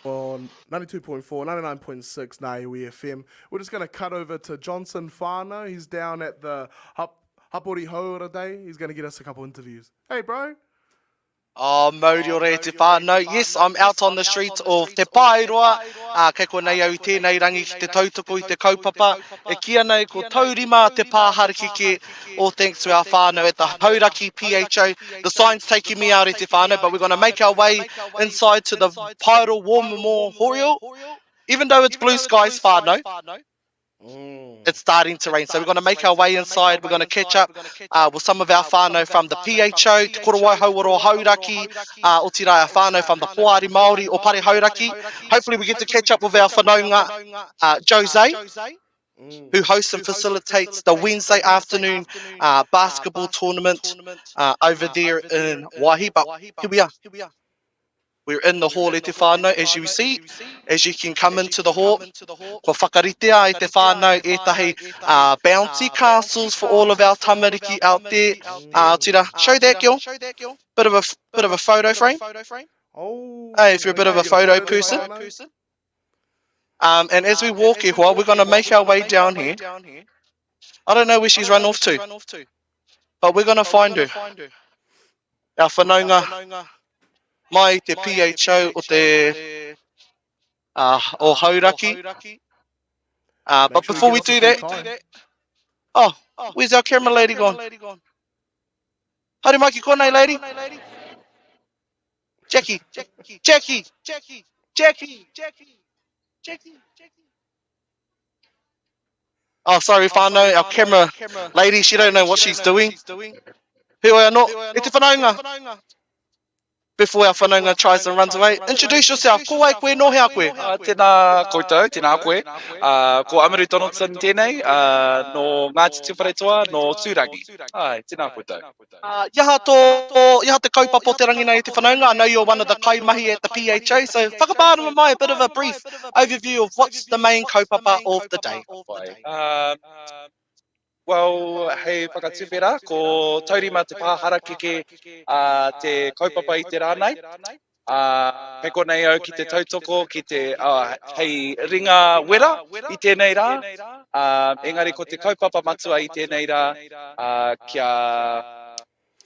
on 92.4, 99.6 Naiwi FM. We're just going to cut over to Johnson Whānau. He's down at the Hāpori Hauora Day. He's going to get us a couple interviews. Hey, bro. Oh, Mōrere te whānau. Yes, I'm out on the streets of Te Paeroa. Kei ko nei au tēnei rangi ki te tautoko i te kaupapa. E kia nei ko Taurima Te Pā Harakeke. All thanks to our whānau at the Hauraki PHO. The sign's taking me out e te whānau, but we're going to make our way inside to the Paeroa War Memorial. Even though it's blue skies whānau, it's starting to rain, so we're going to make our way inside. We're going to catch up with some of our whānau from the PHO, Te Korowai Hauora Hauraki, o tira our whānau from the Poari Māori o Pare Hauraki. Hopefully we get to catch up with our whanaunga, Jose, who hosts and facilitates the Wednesday afternoon basketball tournament over there in Waihi. But here we are. We're in the hall e te whānau, as you see. As you can come into the hall, ko whakaritea e te whānau etahi bouncy castles for all of our tamariki out there. Tira, show that, girl. Bit of a photo frame. Hey, if you're a bit of a photo person. And as we walk here, we're going to make our way down here. I don't know where she's run off to, but we're going to find her. Our whanaunga mai te PHO o te o Hauraki. But before we do that, oh, where's our camera lady gone? Haere mai ki konei, lady. Jackie. Oh, sorry, whānau, our camera lady, she don't know what she's doing. Heoi anō, e te whanaunga. Before our whanaunga tries and runs away, introduce yourself. Ko ai koe, no hea koe. Tēnā koutou, tēnā koe. Ko Amaru Donaldson tēnei, no Ngāti Te Wharetoa, no Tūrangi. Ai, tēnā koutou. Iha te kaupapa o te rangina i te whanaunga. I know you're one of the kaimahi at the PHO, so whakapārama mai, a bit of a brief overview of what's the main kaupapa of the day. Well, hei whakatūwhera, ko Taurima Te Pā Harakeke te kaupapa i te rānei. Hei konei au ki te tautoko, ki te hei ringa wera i tēnei rā. Engari ko te kaupapa matua i tēnei rā, kia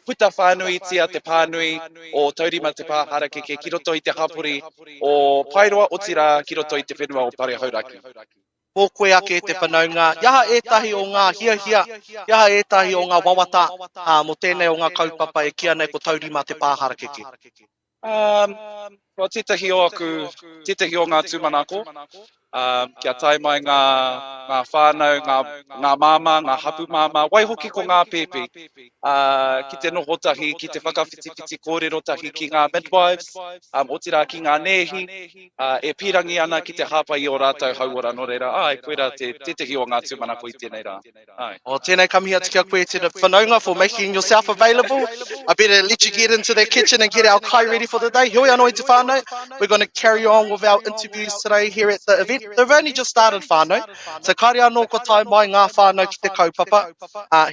puta whānui tia te pānui o Taurima Te Pā Harakeke ki roto i te hapori o Paeroa o tira ki roto i te whenua o Pare Hauraki. Ko koe ake te whanaunga, iaha ētahi o ngā hia, iaha ētahi o ngā wawata, mo tēnei o ngā kaupapa e kia nei ko Taurima Te Pā Harakeke. Tētahi o aku, tētahi o ngā tūmanako, kia tai mai ngā whānau, ngā māma, ngā hapu māma, waihoki ko ngā pēpi, ki te nohotahi, ki te whakawhitiwhiti kōrerotahi ki ngā midwives, o tira ki ngā nehi, e pirangi ana ki te hāpai o rātou hauora no reira. Ai, koera tētahi o ngā tūmanako i tēnei rā. O tēnei kamihia tika koe te whanaunga for making yourself available. I better let you get into the kitchen and get our kai ready for the day. Heoi anō i te whānau. We're going to carry on with our interviews today here at the event. They've only just started whānau. So kaore anō ko tai mai ngā whānau ki te kaupapa.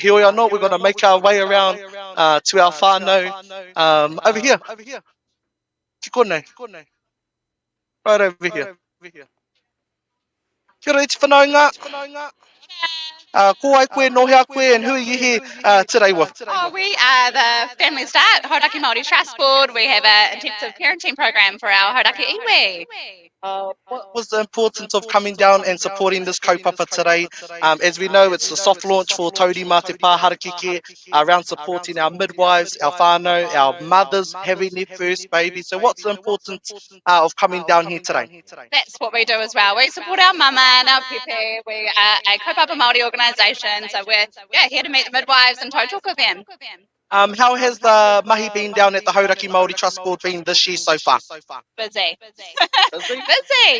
Heoi anō, we're going to make our way around to our whānau over here. Ki konei. Right over here. Kia ora te whanaunga. Ko ai koe, no hea koe, and who are you here today with? Oh, we are the Family Start Hauraki Māori Trust Board. We have an intensive parenting program for our Hauraki iwi. What was the importance of coming down and supporting this kaupapa today? As we know, it's the soft launch for Taurima Te Pā Harakeke around supporting our midwives, our whānau, our mothers having their first baby. So what's the importance of coming down here today? That's what we do as well. We support our mama and our pepe. We are a kaupapa Māori organisation, so we're here to meet the midwives and talk with them. How has the mahi been down at the Hauraki Māori Trust Board been this year so far? Busy,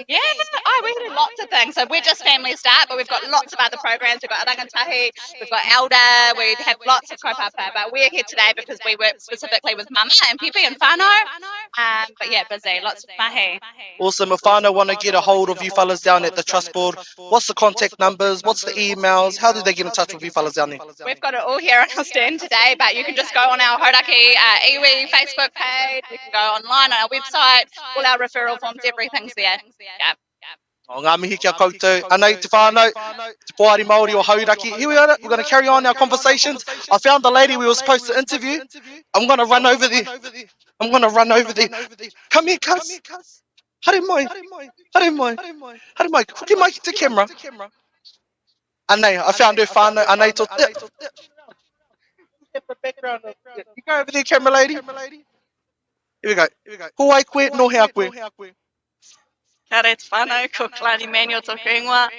yeah. Oh, we do lots of things. So we're just Family Start, but we've got lots of other programs. We've got rangatahi, we've got elder, we have lots of kaupapa, but we're here today because we work specifically with mama and pepe and whānau. But yeah, busy, lots of mahi. Awesome. If I want to get a hold of you fellas down at the trust board, what's the contact numbers? What's the emails? How do they get in touch with you fellas down there? We've got it all here on our stand today, but you can just go on our Hauraki iwi Facebook page. You can go online on our website. All our referral forms, everything's there. Yeah. O ngā mihi kia koutou. Anei te whānau, te Poari Māori o Hauraki. Here we are. We're going to carry on our conversations. I found the lady we were supposed to interview. I'm going to run over there. I'm going to run over there. Come here, cuz. Hare mai. Hare mai. Hare mai. Hoki mai ki te camera. Anei, I found her whānau. Anei to... You go over there, camera lady. Here we go. Ko ai koe, no hea koe. Kia re te whānau, ko Klani Manuel tōku ingoa.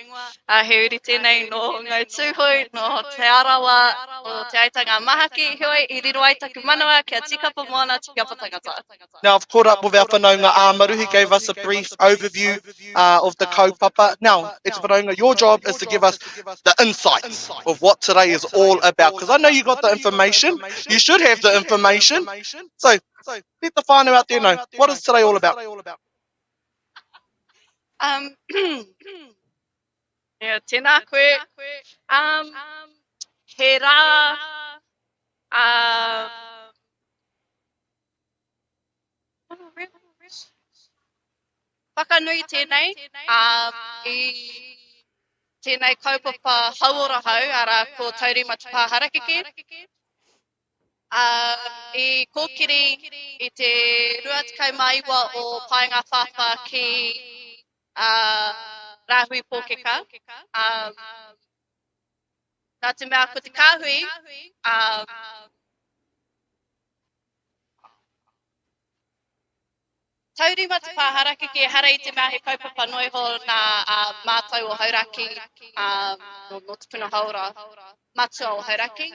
He uri tēnei no ngau tūhui, no te arawa, o te aitanga mahaki hui, I riro ai taku manawa, kia tikapa moana, tikapa tangata. Now, I've caught up with our whanaunga Amaru, who gave us a brief overview of the kaupapa. Now, it's whanaunga, your job is to give us the insights of what today is all about. Because I know you got the information. You should have the information. So, let the whānau out there know, what is today all about? Yeah, tēnā koe. He rā, whakanui tēnei, I tēnei kaupapa Hauora hau, ara ko Taurima Te Pā Harakeke. I kōkiri I te ruatikau maiwa o Paenga Whawha ki Rāhui Pōkeka. Nā te mea ko te kāhui, Taurima Te Pā Harakeke hara I te mea he kaupapa noiho nā mātou o Hauraki, no te puna Hauora, matua o Hauraki.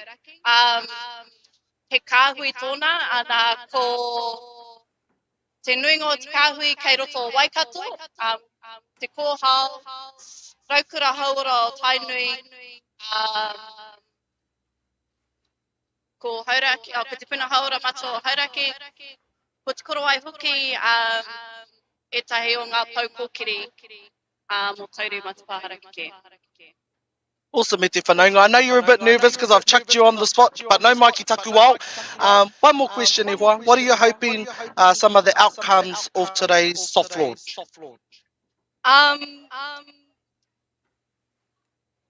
He kāhui tōna, ana ko te nuinga o te kāhui kei roto o Waikato, te kōhao, raukura Hauora o Tainui, ko Hauraki, ko te puna Hauora matua o Hauraki, ko te koro ai hoki, etahi o ngā pau kōkiri mo Taurima Te Pā Harakeke. Awesome, me te whanaunga. I know you're a bit nervous because I've chucked you on the spot, but no maiki taku wao. One more question, Ewa. What are you hoping some of the outcomes of today's soft launch?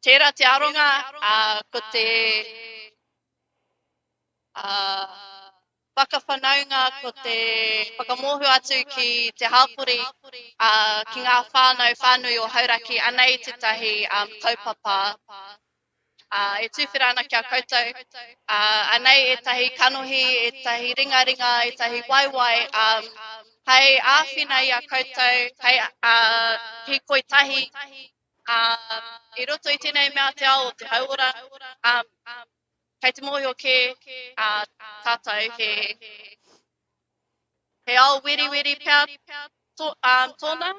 Tērā te aronga, ko te whakawhanaunga, ko te whakamohu atu ki te hāpori, ki ngā whānui o Hauraki, anei tētahi kaupapa. E tūwhera ana kia koutou, anei etahi kanohi, etahi ringa, etahi waiwai, hei āwhina I a koutou, hei hi koitahi, I roto I tēnei mea te ao o te hauora, kei te mohi o ke tātou he ao wiri pia tōna,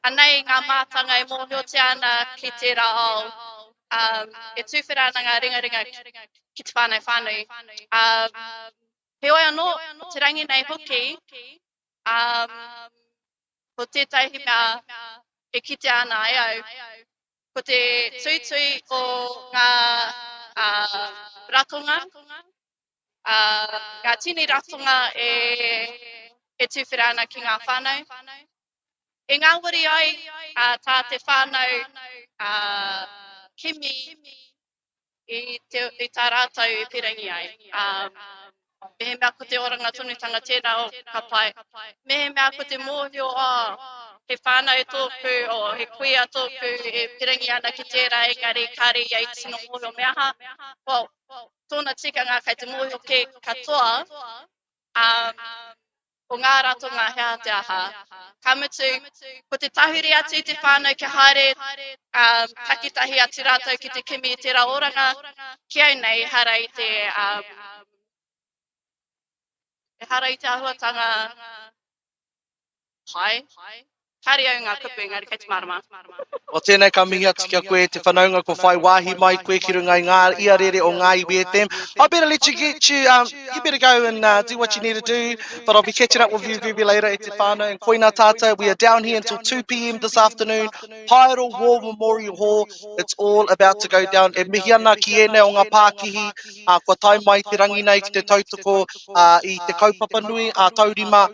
anei ngā mātanga I mohi o te ana ki tērā ao, e tūwhera ana ngā ringa ki te whānui. He oi anō, te rangi nei hoki, ko tētahi mea e kite ana ai au, ko te tūtui o ngā ratonga, ngā tini ratonga e tūwhera ana ki ngā whānau. E ngā wari ai, tā te whānau kimi I tā rātou e pirangi ai. Mehe mea ko te oranga tonutanga tēnā o ka pai. Mehe mea ko te mōhio he whānau tōku o he kuia tōku e pirangi ana ki tērā engari kāre I tino mōhio meaha. Well, tōna tikanga kei te mōhio ke katoa, o ngā ratonga hea te aha. Kamutu, ko te tahuri atu I te whānau ki haere, takitahi atu rātou ki te kimi I tērā oranga, ki au nei hara I te ahuatanga pai, Kari au ngā kupu, engari kei te marama. O tēnei ka mihi atu kia koe, te whanaunga ko whai wāhi mai koe ki runga i ngā ia rere o ngā iwi e tem. I better let you get you, you better go and do what you need to do, but I'll be catching up with you very later e te whānau. And koina tātou, we are down here until 2 p.m. this afternoon, Paeroa War Memorial Hall. It's all about to go down. E mihi ana ki ene o ngā Pākihi, kua tai mai te rangi nei ki te tautoko i te kaupapa nui, Taurima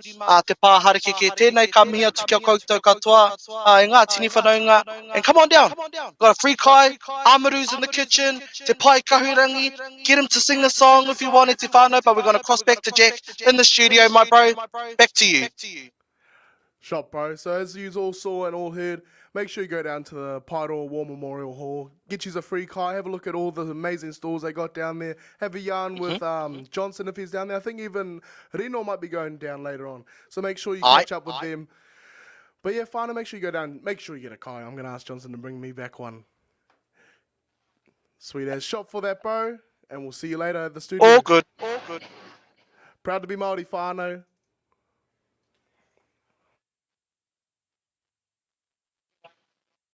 Te Pā Harakeke. Tēnei ka mihi atu kia koutou katoa, e ngā tini whanaunga. And come on down. Got a free kai, Amaru's in the kitchen, Te Pai Kahurangi. Get him to sing a song if you want it, Te whānau, but we're going to cross back to Jack in the studio, my bro. Back to you. Shot, bro. So as you all saw and all heard, make sure you go down to the Paeroa War Memorial Hall. Get you a free kai. Have a look at all the amazing stalls they got down there. Have a yarn with Johnson if he's down there. I think even Rino might be going down later on. So make sure you catch up with them. But yeah, Whānau, make sure you go down. Make sure you get a kai. I'm going to ask Johnson to bring me back one. Sweet as. Shot for that, bro. And we'll see you later at the studio. All good. Proud to be Māori, Whānau.